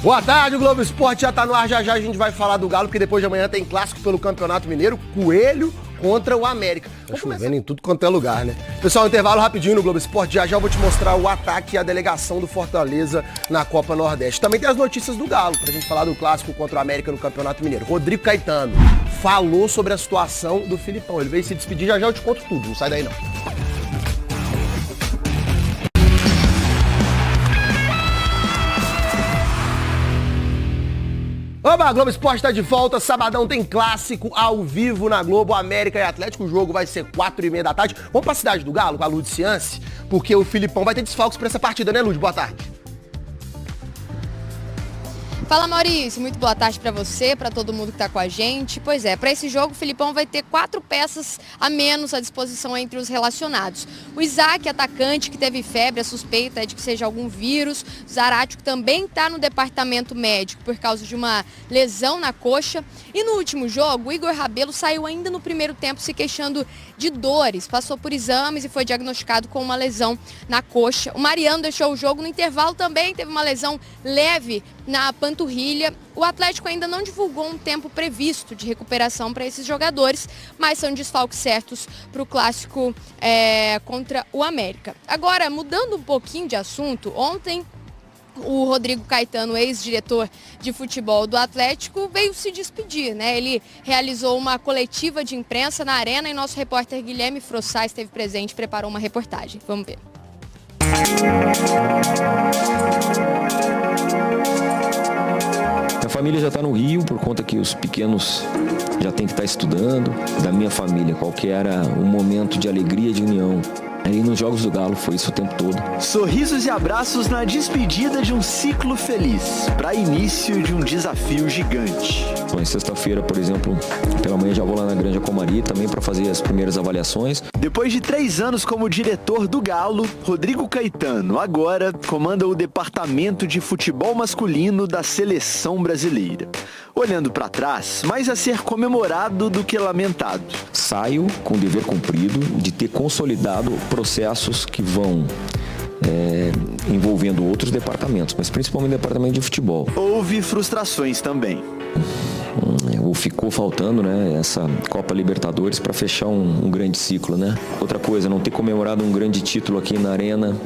Boa tarde, o Globo Esporte já tá no ar, já a gente vai falar do Galo, porque depois de amanhã tem clássico pelo Campeonato Mineiro, Coelho contra o América. Tá chovendo em tudo quanto é lugar, né? Pessoal, intervalo rapidinho no Globo Esporte, já eu vou te mostrar o ataque e a delegação do Fortaleza na Copa Nordeste. Também tem as notícias do Galo, pra gente falar do clássico contra o América no Campeonato Mineiro. Rodrigo Caetano falou sobre a situação do Filipão, ele veio se despedir, já eu te conto tudo, não sai daí não. Oba, Globo Esporte tá de volta, sabadão tem clássico ao vivo na Globo, América e Atlético, o jogo vai ser 4h30 da tarde. Vamos pra cidade do Galo, com a Lud Ciance, porque o Filipão vai ter desfalques pra essa partida, né, Lud? Boa tarde. Fala, Maurício, muito boa tarde para você, para todo mundo que está com a gente. Pois é, para esse jogo o Filipão vai ter 4 peças a menos à disposição entre os relacionados. O Isaac, atacante, que teve febre, a suspeita é de que seja algum vírus. O Zaratio, que também está no departamento médico por causa de uma lesão na coxa. E no último jogo, o Igor Rabelo saiu ainda no primeiro tempo se queixando de dores. Passou por exames e foi diagnosticado com uma lesão na coxa. O Mariano deixou o jogo no intervalo também, teve uma lesão leve na panturrilha. O Atlético ainda não divulgou um tempo previsto de recuperação para esses jogadores, mas são desfalques certos para o clássico contra o América. Agora, mudando um pouquinho de assunto, ontem o Rodrigo Caetano, ex-diretor de futebol do Atlético, veio se despedir, né? Ele realizou uma coletiva de imprensa na Arena e nosso repórter Guilherme Frossá esteve presente e preparou uma reportagem. Vamos ver. Minha família já está no Rio, por conta que os pequenos já têm que estar estudando. Da minha família, qual que era o momento de alegria, de união. Aí nos Jogos do Galo foi isso o tempo todo. Sorrisos e abraços na despedida de um ciclo feliz, para início de um desafio gigante. Então, em sexta-feira, por exemplo, pela manhã já vou lá na Granja Comari também para fazer as primeiras avaliações. Depois de 3 anos como diretor do Galo, Rodrigo Caetano agora comanda o departamento de futebol masculino da seleção brasileira. Olhando para trás, mais a ser comemorado do que lamentado. Saio com o dever cumprido de ter consolidado processos que vão envolvendo outros departamentos, mas principalmente o departamento de futebol. Houve frustrações também. Ficou faltando, né, essa Copa Libertadores para fechar um grande ciclo, né? Outra coisa, não ter comemorado um grande título aqui na Arena,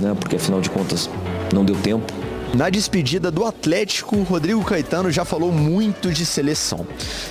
né, porque afinal de contas não deu tempo. Na despedida do Atlético, Rodrigo Caetano já falou muito de seleção.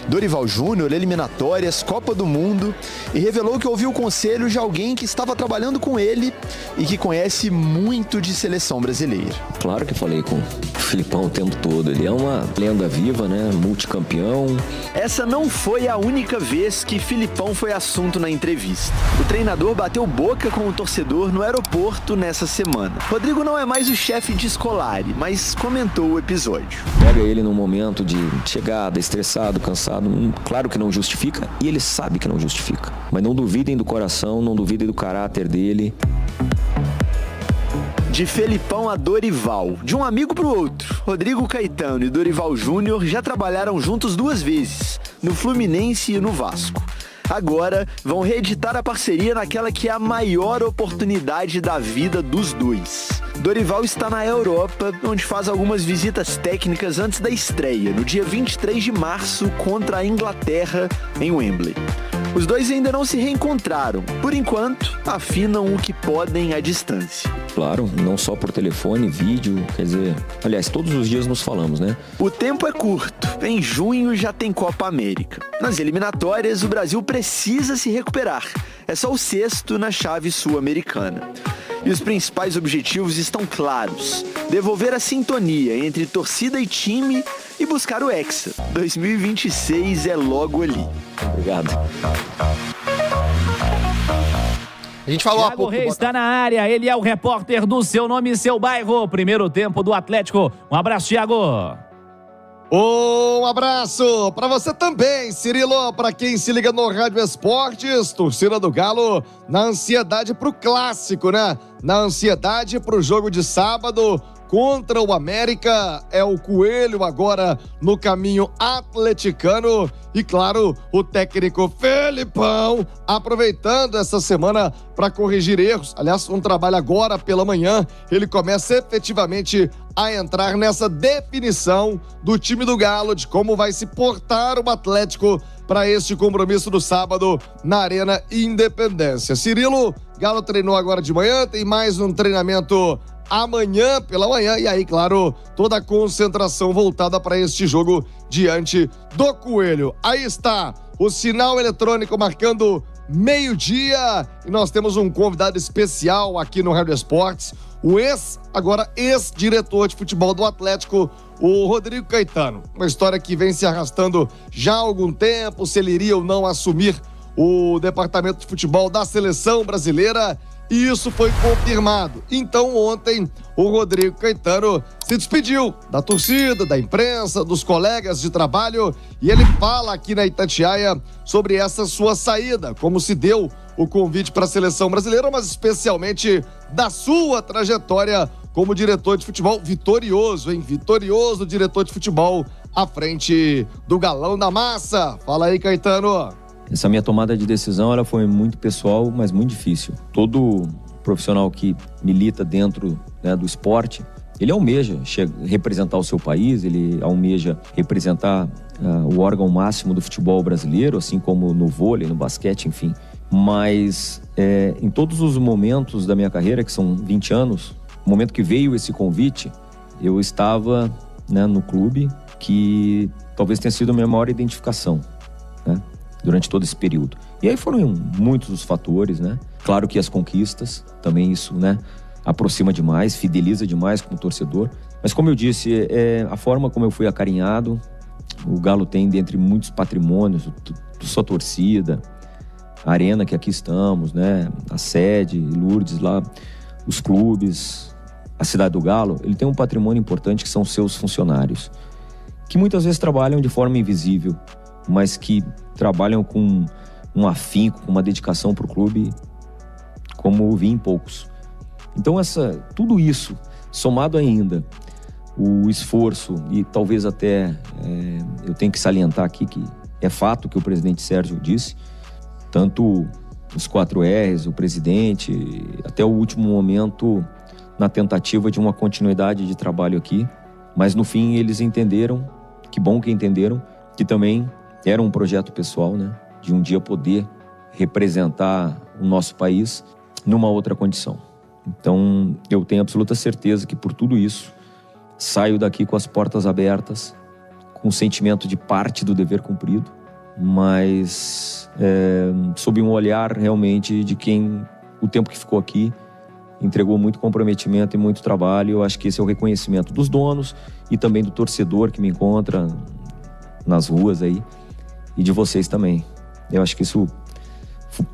Dorival Júnior, eliminatórias, Copa do Mundo, e revelou que ouviu o conselho de alguém que estava trabalhando com ele e que conhece muito de seleção brasileira. Claro que falei com o Filipão o tempo todo, ele é uma lenda viva, né, multicampeão. Essa não foi a única vez que Filipão foi assunto na entrevista. O treinador bateu boca com o torcedor no aeroporto nessa semana. Rodrigo não é mais o chefe de Scolari, mas comentou o episódio. Pega ele num momento de chegada, estressado, cansado, claro que não justifica, e ele sabe que não justifica. Mas não duvidem do coração, não duvidem do caráter dele. De Felipão a Dorival, de um amigo pro outro, Rodrigo Caetano e Dorival Júnior já trabalharam juntos 2 vezes, no Fluminense e no Vasco. Agora vão reeditar a parceria naquela que é a maior oportunidade da vida dos dois. Dorival está na Europa, onde faz algumas visitas técnicas antes da estreia, no dia 23 de março, contra a Inglaterra, em Wembley. Os dois ainda não se reencontraram. Por enquanto, afinam o que podem à distância. Claro, não só por telefone, vídeo, quer dizer... Aliás, todos os dias nos falamos, né? O tempo é curto. Em junho já tem Copa América. Nas eliminatórias, o Brasil precisa se recuperar. É só o 6º na chave sul-americana. E os principais objetivos estão claros. Devolver a sintonia entre torcida e time e buscar o Hexa. 2026 é logo ali. Obrigado. A gente falou há Thiago pouco... Reis está na área, ele é o repórter do Seu Nome e Seu Bairro. Primeiro tempo do Atlético. Um abraço, Thiago. Um abraço para você também, Cirilo, para quem se liga no Rádio Esportes, torcida do Galo, na ansiedade pro clássico, né? Na ansiedade pro jogo de sábado contra o América. É o Coelho agora no caminho atleticano. E claro, o técnico Felipão aproveitando essa semana para corrigir erros. Aliás, um trabalho agora pela manhã. Ele começa efetivamente a entrar nessa definição do time do Galo, de como vai se portar o Atlético para este compromisso do sábado na Arena Independência. Cirilo, Galo treinou agora de manhã, tem mais um treinamento amanhã pela manhã, e aí, claro, toda a concentração voltada para este jogo diante do Coelho. Aí está o sinal eletrônico marcando meio-dia, e nós temos um convidado especial aqui no Rádio Esportes, o agora ex-diretor de futebol do Atlético, o Rodrigo Caetano. Uma história que vem se arrastando já há algum tempo, se ele iria ou não assumir o departamento de futebol da seleção brasileira, e isso foi confirmado. Então ontem o Rodrigo Caetano se despediu da torcida, da imprensa, dos colegas de trabalho, e ele fala aqui na Itatiaia sobre essa sua saída, como se deu o convite para a seleção brasileira, mas especialmente da sua trajetória como diretor de futebol, vitorioso diretor de futebol à frente do Galão da Massa. Fala aí, Caetano. Essa minha tomada de decisão, ela foi muito pessoal, mas muito difícil. Todo profissional que milita dentro, né, do esporte, ele almeja representar o seu país, ele almeja representar o órgão máximo do futebol brasileiro, assim como no vôlei, no basquete, enfim. Mas em todos os momentos da minha carreira, que são 20 anos, no momento que veio esse convite, eu estava, né, no clube que talvez tenha sido a minha maior identificação, né, durante todo esse período. E aí foram muitos os fatores, né? Claro que as conquistas, também isso, né, aproxima demais, fideliza demais como torcedor. Mas como eu disse, a forma como eu fui acarinhado, o Galo tem dentre muitos patrimônios, sua torcida, a arena que aqui estamos, né, a sede, Lourdes lá, os clubes, a cidade do Galo, ele tem um patrimônio importante que são seus funcionários, que muitas vezes trabalham de forma invisível, mas que trabalham com um afinco, com uma dedicação para o clube, como vi em poucos. Então tudo isso, somado ainda o esforço, e talvez até eu tenho que salientar aqui que é fato que o presidente Sérgio disse, tanto os 4 R's, o presidente, até o último momento na tentativa de uma continuidade de trabalho aqui, mas no fim eles entenderam, que bom que entenderam, que também era um projeto pessoal, né? De um dia poder representar o nosso país numa outra condição. Então, eu tenho absoluta certeza que por tudo isso, saio daqui com as portas abertas, com o sentimento de parte do dever cumprido, mas sob um olhar realmente de quem, o tempo que ficou aqui, entregou muito comprometimento e muito trabalho. Eu acho que esse é o reconhecimento dos donos e também do torcedor que me encontra nas ruas aí, e de vocês também. Eu acho que isso,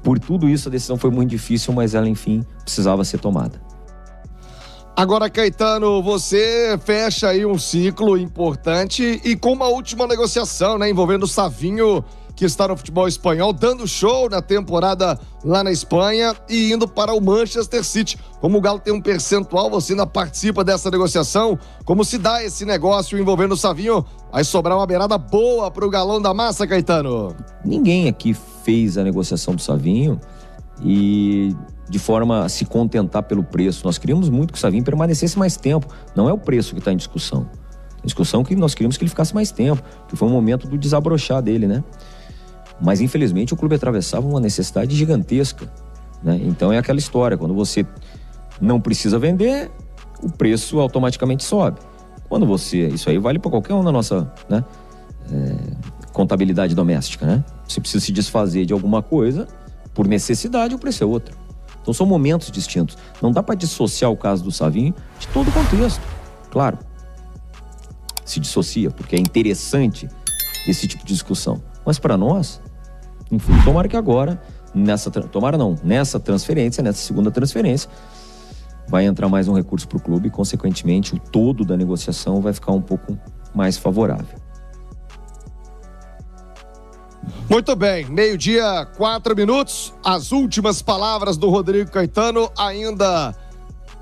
por tudo isso, a decisão foi muito difícil, mas ela, enfim, precisava ser tomada. Agora, Caetano, você fecha aí um ciclo importante e com uma última negociação, né, envolvendo o Savinho, que está no futebol espanhol, dando show na temporada lá na Espanha e indo para o Manchester City. Como o Galo tem um percentual, você ainda participa dessa negociação. Como se dá esse negócio envolvendo o Savinho? Vai sobrar uma beirada boa para o Galão da Massa, Caetano. Ninguém aqui fez a negociação do Savinho e de forma a se contentar pelo preço. Nós queríamos muito que o Savinho permanecesse mais tempo. Não é o preço que está em discussão. A discussão é que nós queríamos que ele ficasse mais tempo, que foi um momento do desabrochar dele, né? Mas, infelizmente, o clube atravessava uma necessidade gigantesca, né? Então, é aquela história. Quando você não precisa vender, o preço automaticamente sobe. Quando você... Isso aí vale para qualquer um na nossa, né, contabilidade doméstica, né? Você precisa se desfazer de alguma coisa, por necessidade, o preço é outro. Então, são momentos distintos. Não dá para dissociar o caso do Savinho de todo o contexto. Claro, se dissocia, porque é interessante esse tipo de discussão. Mas para nós, enfim, tomara que agora, nessa transferência, nessa segunda transferência, vai entrar mais um recurso para o clube e, consequentemente, o todo da negociação vai ficar um pouco mais favorável. Muito bem, 12:04, as últimas palavras do Rodrigo Caetano, ainda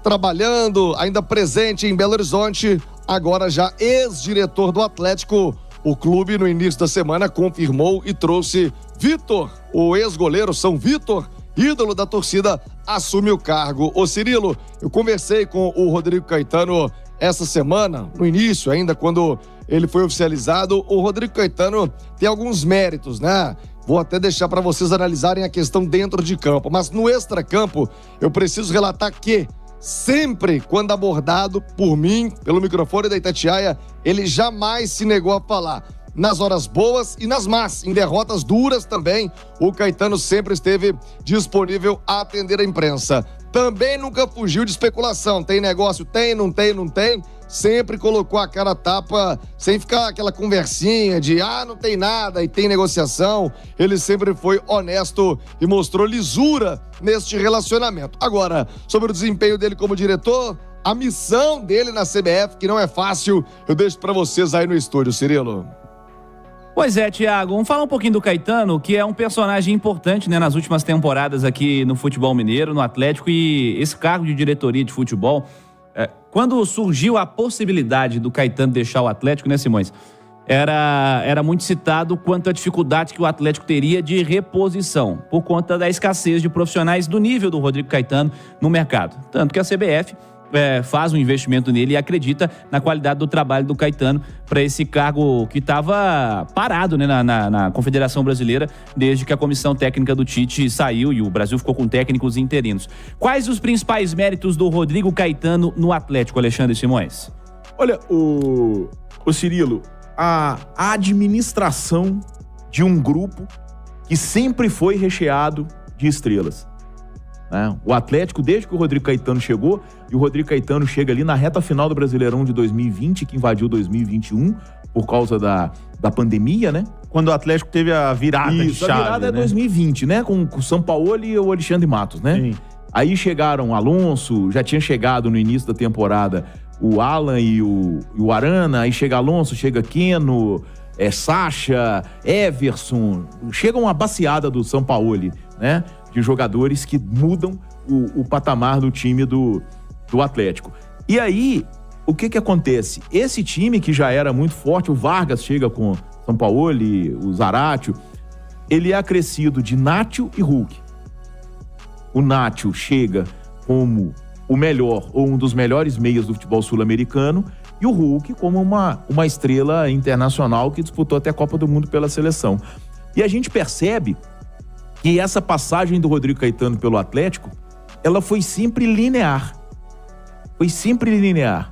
trabalhando, ainda presente em Belo Horizonte, agora já ex-diretor do Atlético. O clube, no início da semana, confirmou e trouxe Vitor, o ex-goleiro São Vitor, ídolo da torcida, assume o cargo. Ô Cirilo, eu conversei com o Rodrigo Caetano essa semana, no início ainda, quando ele foi oficializado. O Rodrigo Caetano tem alguns méritos, né? Vou até deixar para vocês analisarem a questão dentro de campo. Mas no extracampo, eu preciso relatar que sempre, quando abordado por mim, pelo microfone da Itatiaia, ele jamais se negou a falar. Nas horas boas e nas más, em derrotas duras também, o Caetano sempre esteve disponível a atender a imprensa. Também nunca fugiu de especulação. Tem negócio? Tem, não tem, não tem. Sempre colocou a cara a tapa, sem ficar aquela conversinha de não tem nada e tem negociação. Ele sempre foi honesto e mostrou lisura neste relacionamento. Agora, sobre o desempenho dele como diretor, a missão dele na CBF, que não é fácil, eu deixo para vocês aí no estúdio, Cirilo. Pois é, Thiago, vamos falar um pouquinho do Caetano, que é um personagem importante, né, nas últimas temporadas aqui no futebol mineiro, no Atlético, e esse cargo de diretoria de futebol, quando surgiu a possibilidade do Caetano deixar o Atlético, né, Simões, era muito citado quanto à dificuldade que o Atlético teria de reposição, por conta da escassez de profissionais do nível do Rodrigo Caetano no mercado. Tanto que a CBF faz um investimento nele e acredita na qualidade do trabalho do Caetano para esse cargo que estava parado, né, na Confederação Brasileira desde que a comissão técnica do Tite saiu e o Brasil ficou com técnicos interinos. Quais os principais méritos do Rodrigo Caetano no Atlético, Alexandre Simões? Olha, o Cirilo, a administração de um grupo que sempre foi recheado de estrelas. O Atlético, desde que o Rodrigo Caetano chegou, e o Rodrigo Caetano chega ali na reta final do Brasileirão de 2020, que invadiu 2021 por causa da pandemia, né? Quando o Atlético teve a virada de chave, a virada é 2020, né? Com o Sampaoli e o Alexandre Matos, né? Sim. Aí chegaram o Alonso, já tinha chegado no início da temporada o Alan e o Arana, aí chega Alonso, chega Keno, Sacha, Everson, chega uma baciada do Sampaoli, né? De jogadores que mudam o patamar do time do Atlético. E aí, o que acontece? Esse time que já era muito forte, o Vargas chega com Sampaoli, o Zaratio, ele é acrescido de Nacho e Hulk. O Nacho chega como o melhor, ou um dos melhores meias do futebol sul-americano, e o Hulk como uma estrela internacional que disputou até a Copa do Mundo pela seleção. E a gente percebe que essa passagem do Rodrigo Caetano pelo Atlético, ela foi sempre linear. Foi sempre linear.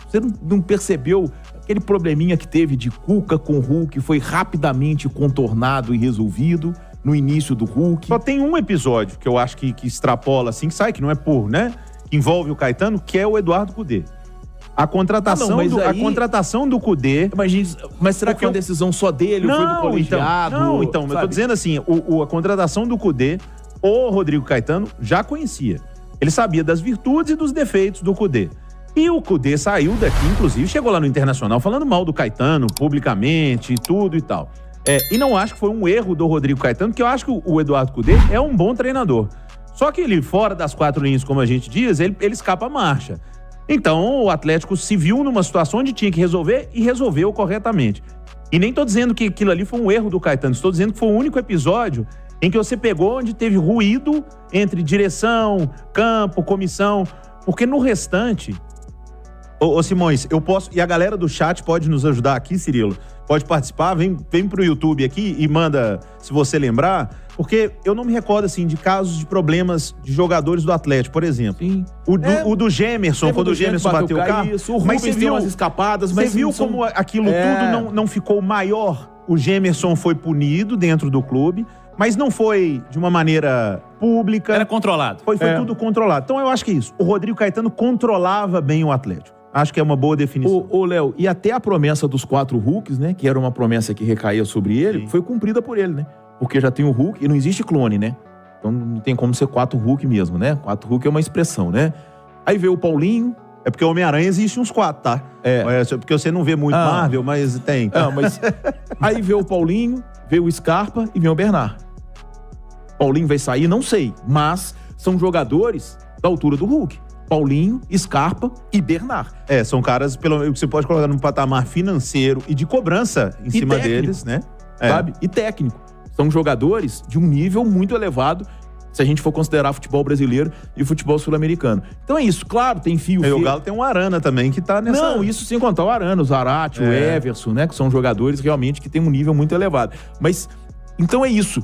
Você não percebeu aquele probleminha que teve de Cuca com o Hulk, foi rapidamente contornado e resolvido no início do Hulk? Só tem um episódio que eu acho que extrapola, assim, que sai, que não é que envolve o Caetano, que é o Eduardo Cudê. A contratação do Cudê... Mas será que foi uma decisão só dele? Ou foi do colegiado? Então, eu tô dizendo assim, a contratação do Cudê, o Rodrigo Caetano já conhecia. Ele sabia das virtudes e dos defeitos do Cudê. E o Cudê saiu daqui, inclusive, chegou lá no Internacional falando mal do Caetano, publicamente, tudo e tal. E não acho que foi um erro do Rodrigo Caetano, porque eu acho que o Eduardo Cudê é um bom treinador. Só que ele, fora das quatro linhas, como a gente diz, ele escapa a marcha. Então, o Atlético se viu numa situação onde tinha que resolver e resolveu corretamente. E nem tô dizendo que aquilo ali foi um erro do Caetano, estou dizendo que foi o único episódio em que você pegou onde teve ruído entre direção, campo, comissão, porque no restante... Ô Simões, eu posso... E a galera do chat pode nos ajudar aqui, Cirilo, pode participar, vem pro YouTube aqui e manda, se você lembrar, porque eu não me recordo, assim, de casos de problemas de jogadores do Atlético, por exemplo. Sim. O do Gemerson, quando o Gemerson bateu o carro. Isso, o Rubens tem umas escapadas, mas... Você viu como aquilo tudo não ficou maior? O Gemerson foi punido dentro do clube, mas não foi de uma maneira pública. Era controlado. Foi tudo controlado. Então eu acho que é isso. O Rodrigo Caetano controlava bem o Atlético. Acho que é uma boa definição. Ô, Léo, e até a promessa dos 4 Hulks, né? Que era uma promessa que recaía sobre ele, foi cumprida por ele, né? Porque já tem o Hulk e não existe clone, né? Então não tem como ser 4 Hulk mesmo, né? 4 Hulk é uma expressão, né? Aí veio o Paulinho. É porque o Homem-Aranha existe uns 4, tá? Porque você não vê muito Marvel, mas tem. Tá? Mas aí veio o Paulinho, veio o Scarpa e veio o Bernard. Paulinho vai sair? Não sei. Mas são jogadores da altura do Hulk. Paulinho, Scarpa e Bernard. São caras que você pode colocar num patamar financeiro e de cobrança em cima técnico, deles, né? Sabe? E técnico. São jogadores de um nível muito elevado, se a gente for considerar futebol brasileiro e futebol sul-americano. Então é isso, claro, tem fio. E o Galo tem um Arana também que tá nessa... Não, isso sem contar o Arana, o Zarate, o Everson, né? Que são jogadores realmente que têm um nível muito elevado. Mas, então é isso.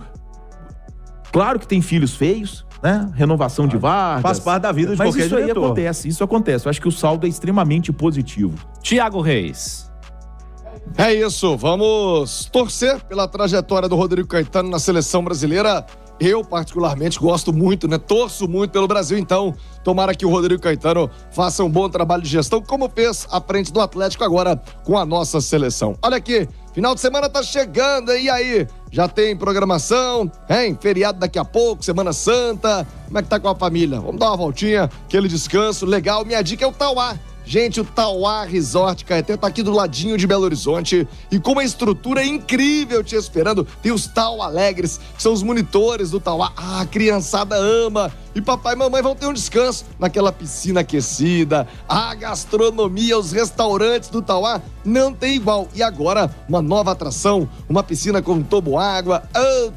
Claro que tem filhos feios, né? Renovação de vagas. Faz parte da vida de qualquer diretor. Mas isso acontece. Eu acho que o saldo é extremamente positivo. Thiago Reis. É isso, vamos torcer pela trajetória do Rodrigo Caetano na seleção brasileira. Eu, particularmente, gosto muito, né? Torço muito pelo Brasil, então tomara que o Rodrigo Caetano faça um bom trabalho de gestão, como fez à frente do Atlético agora com a nossa seleção. Olha aqui, final de semana tá chegando, e aí? Já tem programação, hein? Feriado daqui a pouco, Semana Santa. Como é que tá com a família? Vamos dar uma voltinha, aquele descanso legal. Minha dica é o Tauá. Gente, o Tauá Resort Caetano tá aqui do ladinho de Belo Horizonte e com uma estrutura incrível te esperando. Tem os Tau Alegres, que são os monitores do Tauá. Ah, a criançada ama. E papai e mamãe vão ter um descanso naquela piscina aquecida. A gastronomia, os restaurantes do Tauá não tem igual. E agora, uma nova atração, uma piscina com toboágua,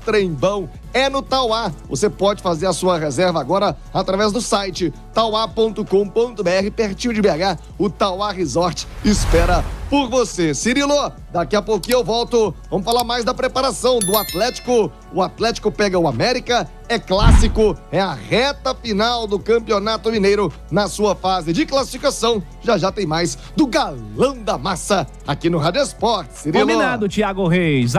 trembão. É no Tauá. Você pode fazer a sua reserva agora através do site tauá.com.br, pertinho de BH. O Tauá Resort espera por você. Cirilo, daqui a pouquinho eu volto. Vamos falar mais da preparação do Atlético. O Atlético pega o América, é clássico, é a reta final do Campeonato Mineiro na sua fase de classificação. Já tem mais do Galão da Massa aqui no Rádio Esporte. Cirilo. Combinado, Thiago Reis.